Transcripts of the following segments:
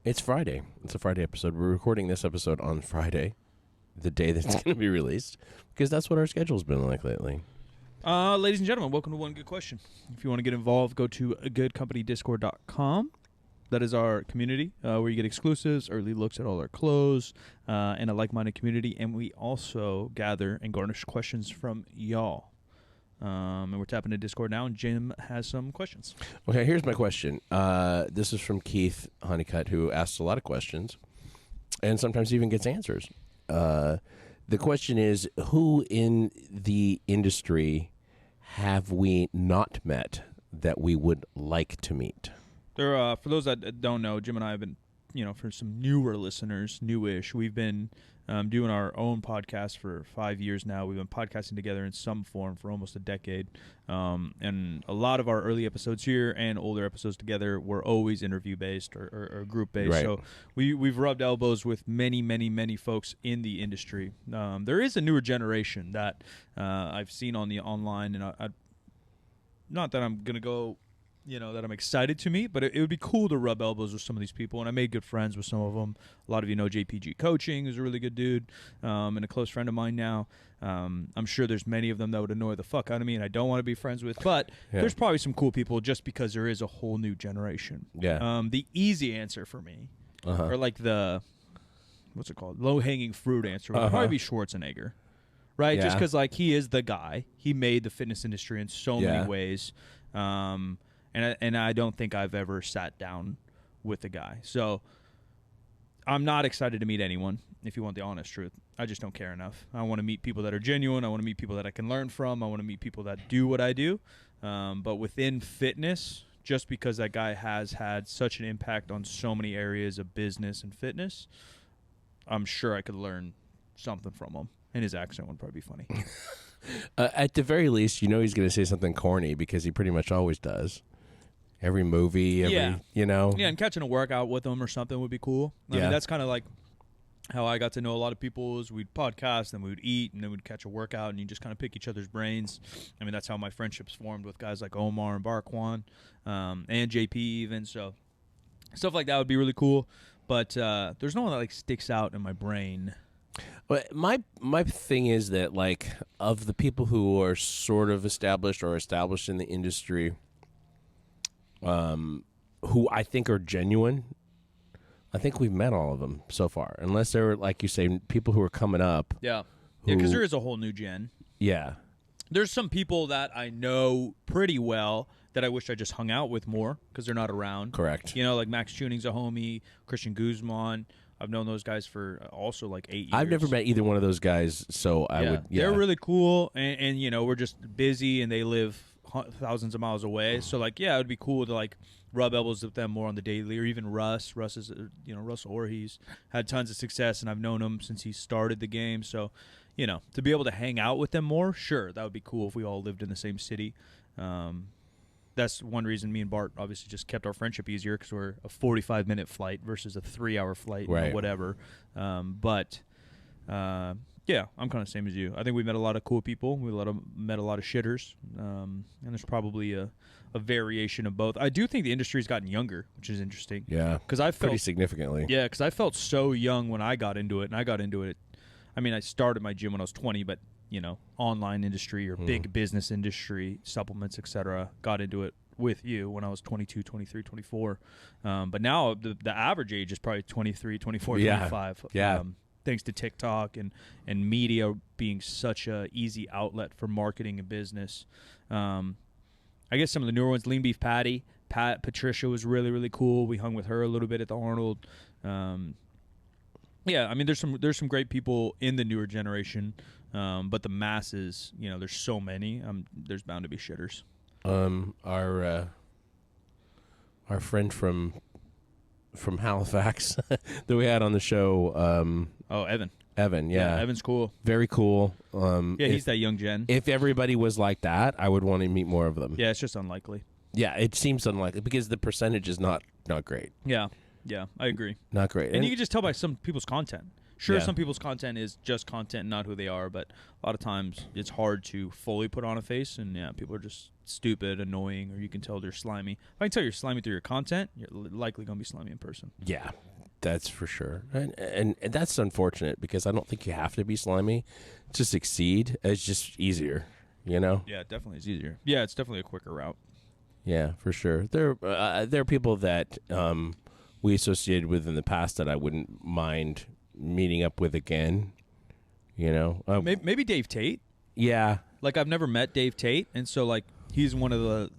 It's Friday. It's a Friday episode. We're recording this episode on Friday, the day that's going to be released, because that's what our schedule's been like lately. Ladies and gentlemen, welcome to One Good Question. If you want to get involved, go to goodcompanydiscord.com. That is our community where you get exclusives, early looks at all our clothes, and a like-minded community. And we also gather and garnish questions from y'all. And we're tapping into Discord now, and Jim has some questions. Okay, here's my question. This is from Keith Honeycutt, who asks a lot of questions and sometimes even gets answers. The question is, who in the industry have we not met that we would like to meet? For those that don't know, Jim and I have been, for some newer listeners, newish, we've been doing our own podcast for 5 years now. We've been podcasting together in some form for almost a decade. And a lot of our early episodes here and older episodes together were always interview-based or group-based. Right. So we've rubbed elbows with many, many, many folks in the industry. There is a newer generation that I've seen on the online, and I not that I'm going to go... that I'm excited to meet, but it would be cool to rub elbows with some of these people, and I made good friends with some of them. A lot of you know JPG Coaching is a really good dude, and a close friend of mine now. I'm sure there's many of them that would annoy the fuck out of me, and I don't want to be friends with, but there's probably some cool people just because there is a whole new generation. Yeah. The easy answer for me, or like the, what's it called, low-hanging fruit answer would probably be Schwarzenegger. Right? Yeah. Just because, he is the guy. He made the fitness industry in so many ways. And I don't think I've ever sat down with the guy. So I'm not excited to meet anyone, if you want the honest truth. I just don't care enough. I want to meet people that are genuine. I want to meet people that I can learn from. I want to meet people that do what I do. But within fitness, just because that guy has had such an impact on so many areas of business and fitness, I'm sure I could learn something from him. And his accent would probably be funny. At the very least, he's going to say something corny because he pretty much always does. Every movie, Yeah, and catching a workout with him or something would be cool. I mean, that's kind of like how I got to know a lot of people is we'd podcast, then we would eat, and then we'd catch a workout, and you just kind of pick each other's brains. I mean, that's how my friendships formed with guys like Omar and Barquan, and JP even. So stuff like that would be really cool. But there's no one that sticks out in my brain. But my thing is that of the people who are sort of established or established in the industry, who I think are genuine, I think we've met all of them so far, unless they're, like you say, people who are coming up. Yeah, because there is a whole new gen. Yeah. There's some people that I know pretty well that I wish I just hung out with more because they're not around. Correct. Like Max Tuning's a homie, Christian Guzman. I've known those guys for also 8 years. I've never met either one of those guys, so I would. Yeah, they're really cool, and we're just busy, and they live thousands of miles away. So it would be cool to rub elbows with them more on the daily, or even Russ. Russ is Russell Orr. He's had tons of success, and I've known him since he started the game. So to be able to hang out with them more, sure, that would be cool if we all lived in the same city. That's one reason me and Bart obviously just kept our friendship easier because we're a 45-minute flight versus a 3-hour flight, right. Whatever. Yeah, I'm kind of the same as you. I think we met a lot of cool people. We met a lot of shitters, and there's probably a variation of both. I do think the industry's gotten younger, which is interesting. Yeah, because I felt pretty significantly. Yeah, because I felt so young when I got into it, and I got into it. I mean, I started my gym when I was 20, but online industry or big business industry, supplements, etc. Got into it with you when I was 22, 23, 24. But now the average age is probably 23, 24, 25. Yeah. Thanks to TikTok and media being such a easy outlet for marketing and business. I guess some of the newer ones, Lean Beef Patricia was really, really cool. We hung with her a little bit at the Arnold. Yeah, I mean, there's some great people in the newer generation, but the masses, there's so many. There's bound to be shitters. Our friend from Halifax that we had on the show. Evan. Evan, yeah. Evan's cool. Very cool. He's that young gen. If everybody was like that, I would want to meet more of them. Yeah, it's just unlikely. Yeah, it seems unlikely because the percentage is not great. Yeah, I agree. Not great. And you can just tell by some people's content. Sure, some people's content is just content, not who they are, but a lot of times it's hard to fully put on a face, and people are just stupid, annoying, or you can tell they're slimy. If I can tell you're slimy through your content, you're likely going to be slimy in person. Yeah, That's for sure. And that's unfortunate because I don't think you have to be slimy to succeed. It's just easier, you know? Yeah, it definitely is easier. Yeah, it's definitely a quicker route. Yeah, for sure. There are people that we associated with in the past that I wouldn't mind meeting up with again, you know? Maybe Dave Tate. Yeah. Like, I've never met Dave Tate, and so, like, he's one of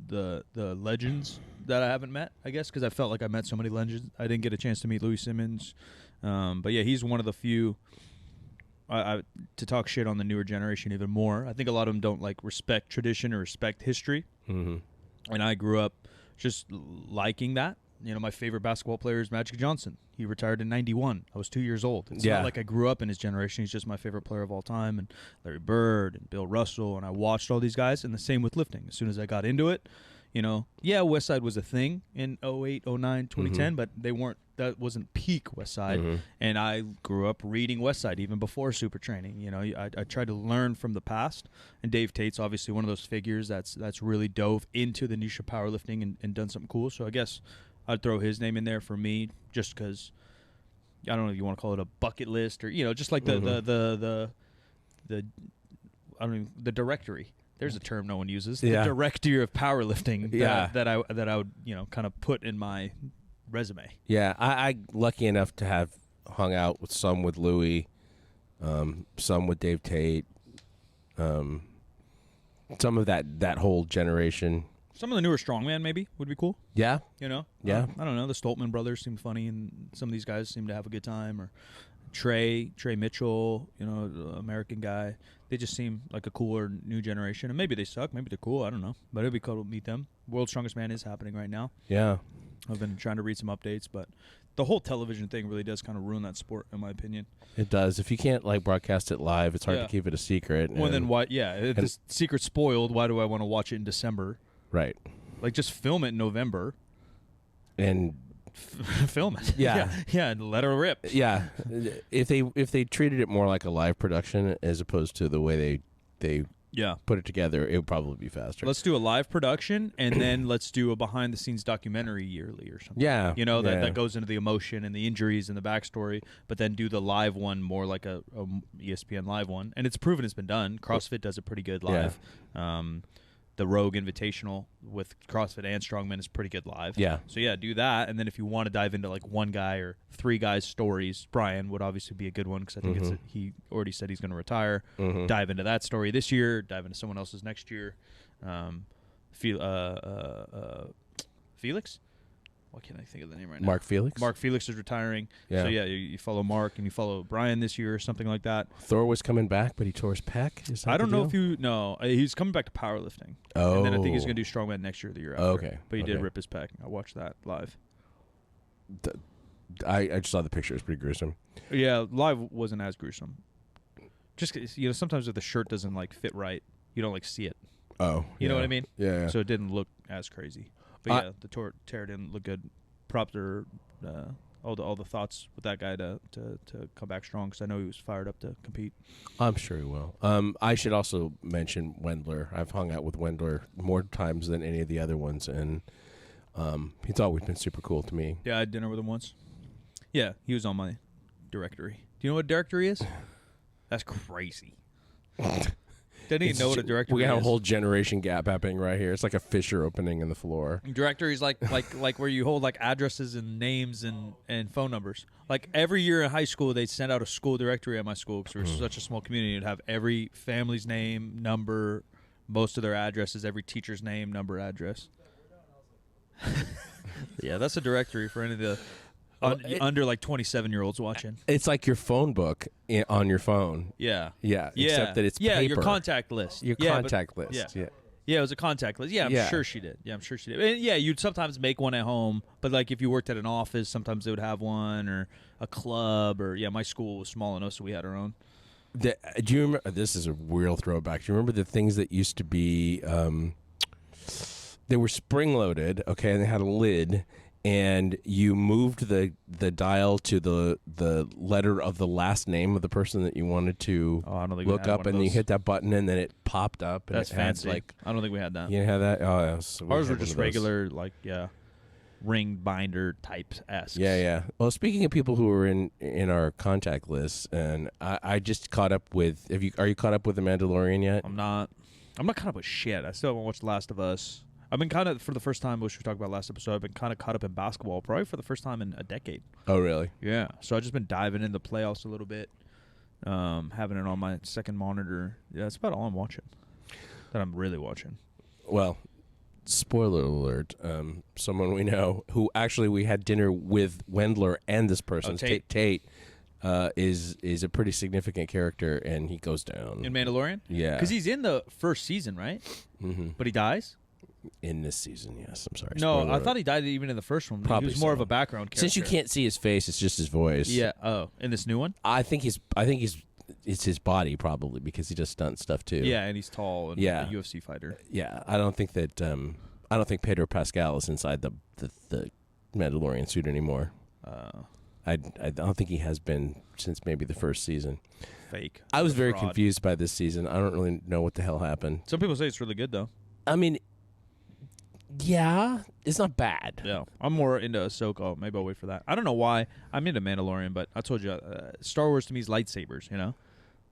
the legends that I haven't met, I guess, because I felt like I met so many legends. I didn't get a chance to meet Louis Simmons. But, yeah, he's one of the few to talk shit on the newer generation even more. I think a lot of them don't, like, respect tradition or respect history. Mm-hmm. And I grew up just liking that. You know, my favorite basketball player is Magic Johnson. He retired in 91. I was 2 years old. It's not like I grew up in his generation. He's just my favorite player of all time. And Larry Bird and Bill Russell. And I watched all these guys. And the same with lifting. As soon as I got into it, you know, yeah, West Side was a thing in 08, 09, 2010. But that wasn't peak West Side. And I grew up reading West Side even before Super Training. You know, I tried to learn from the past. And Dave Tate's obviously one of those figures that's really dove into the niche of powerlifting and done something cool. So I guess I'd throw his name in there for me just because, I don't know if you want to call it a bucket list or, you know, just like the directory. There's a term no one uses. The directory of powerlifting that I would, you know, kind of put in my resume. Yeah, I lucky enough to have hung out with some with Louis, some with Dave Tate, some of that whole generation. Some of the newer strongman maybe would be cool. Yeah. You know? Yeah. I don't know. The Stoltman brothers seem funny, and some of these guys seem to have a good time. Or Trey Mitchell, you know, the American guy. They just seem like a cooler new generation. And maybe they suck. Maybe they're cool. I don't know. But it'd be cool to meet them. World's Strongest Man is happening right now. Yeah. I've been trying to read some updates, but the whole television thing really does kind of ruin that sport, in my opinion. It does. If you can't, like, broadcast it live, it's hard to keep it a secret. Well, then why? Yeah, if the secret's spoiled, why do I want to watch it in December? Right. Like, just film it in November. And film it. Yeah. Yeah, and let her rip. Yeah. If they treated it more like a live production as opposed to the way they put it together, it would probably be faster. Let's do a live production, and then let's do a behind-the-scenes documentary yearly or something. Yeah. You know, that goes into the emotion and the injuries and the backstory, but then do the live one more like a ESPN live one. And it's proven it's been done. CrossFit does it pretty good live. Yeah. The Rogue Invitational with CrossFit and Strongman is pretty good live. Yeah. So, yeah, do that. And then if you want to dive into, like, one guy or three guys' stories, Brian would obviously be a good one because I think he already said he's going to retire. Dive into that story this year. Dive into someone else's next year. Felix? Why can't I think of the name right now? Mark Felix? Mark Felix is retiring. Yeah. So, yeah, you follow Mark and you follow Brian this year or something like that. Thor was coming back, but he tore his pec? Is that I don't know if you... No, he's coming back to powerlifting. Oh. And then I think he's going to do strongman next year or the year after. Okay. But he did rip his pec. I watched that live. I just saw the picture. It was pretty gruesome. Yeah, live wasn't as gruesome. Just, you know, sometimes if the shirt doesn't, like, fit right, you don't, like, see it. Oh. You know what I mean? Yeah. So it didn't look as crazy. But yeah, the tear didn't look good. Props are all the thoughts with that guy to come back strong because I know he was fired up to compete. I'm sure he will. I should also mention Wendler. I've hung out with Wendler more times than any of the other ones, and he's always been super cool to me. Yeah, I had dinner with him once. Yeah, he was on my directory. Do you know what a directory is? That's crazy. Didn't even know what a directory is. We got a whole generation gap happening right here. It's like a fissure opening in the floor. Directory is like where you hold like addresses and names and phone numbers. Like every year in high school, they'd send out a school directory at my school because we're such a small community. It'd have every family's name, number, most of their addresses, every teacher's name, number, address. Yeah, that's a directory for any of the under like 27-year-olds watching. It's like your phone book on your phone. Yeah. Yeah. Except that it's paper. Your contact list. Your contact list. Yeah. Yeah, it was a contact list. Yeah, I'm sure she did. And yeah, you'd sometimes make one at home, but like if you worked at an office, sometimes they would have one or a club or my school was small enough so we had our own. Do you remember? This is a real throwback. Do you remember the things that used to be? They were spring loaded, okay, and they had a lid. And you moved the dial to the letter of the last name of the person that you wanted to look up, and you hit that button, and then it popped up. And that's fancy. I don't think we had that. You had that? Oh, ours were just regular, ring binder types esque. Yeah. Well, speaking of people who are in our contact list, and I just caught up with. Are you caught up with The Mandalorian yet? I'm not caught up with shit. I still haven't watched The Last of Us. I've been kind of, for the first time, which we talked about last episode, I've been kind of caught up in basketball, probably for the first time in a decade. Oh, really? Yeah. So I've just been diving into the playoffs a little bit, having it on my second monitor. Yeah, that's about all I'm watching. That I'm really watching. Well, spoiler alert. Someone we know who actually we had dinner with Wendler and this person, Tate, is a pretty significant character, and he goes down. In Mandalorian? Yeah. Because he's in the first season, right? Mm-hmm. But he dies? In this season, yes. I'm sorry. No, Spoiler I alert. thought he died even in the first one. Probably he was more so. of a background character. Since you can't see his face, it's just his voice. Yeah. Oh, in this new one? I think it's his body probably because he does stunt stuff too. Yeah, and he's tall and a UFC fighter. Yeah, I don't think Pedro Pascal is inside the Mandalorian suit anymore. I don't think he has been since maybe the first season. Fake. I was very confused by this season. I don't really know what the hell happened. Some people say it's really good though. I mean, yeah, it's not bad. Yeah, I'm more into Ahsoka. Maybe I'll wait for that. I don't know why. I'm into Mandalorian, but I told you, Star Wars to me is lightsabers,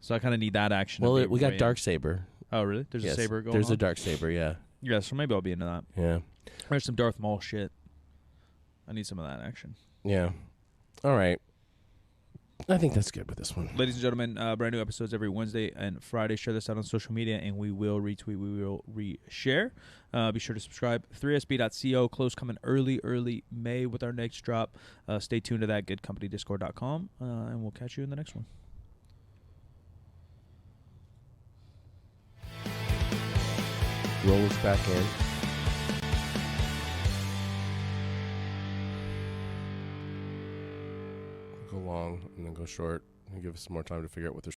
So I kind of need that action. Well, we got Darksaber. Oh, really? There's a saber going There's on? a Darksaber, yeah. Yeah, so maybe I'll be into that. Yeah. There's some Darth Maul shit. I need some of that action. Yeah. All right. I think that's good with this one. Ladies and gentlemen, brand new episodes every Wednesday and Friday. Share this out on social media, and we will retweet. We will reshare. Be sure to subscribe. 3sb.co. Close coming early May with our next drop. Stay tuned to that. GoodCompanyDiscord.com, and we'll catch you in the next one. Roll us back in. Go long and then go short and give us some more time to figure out what they're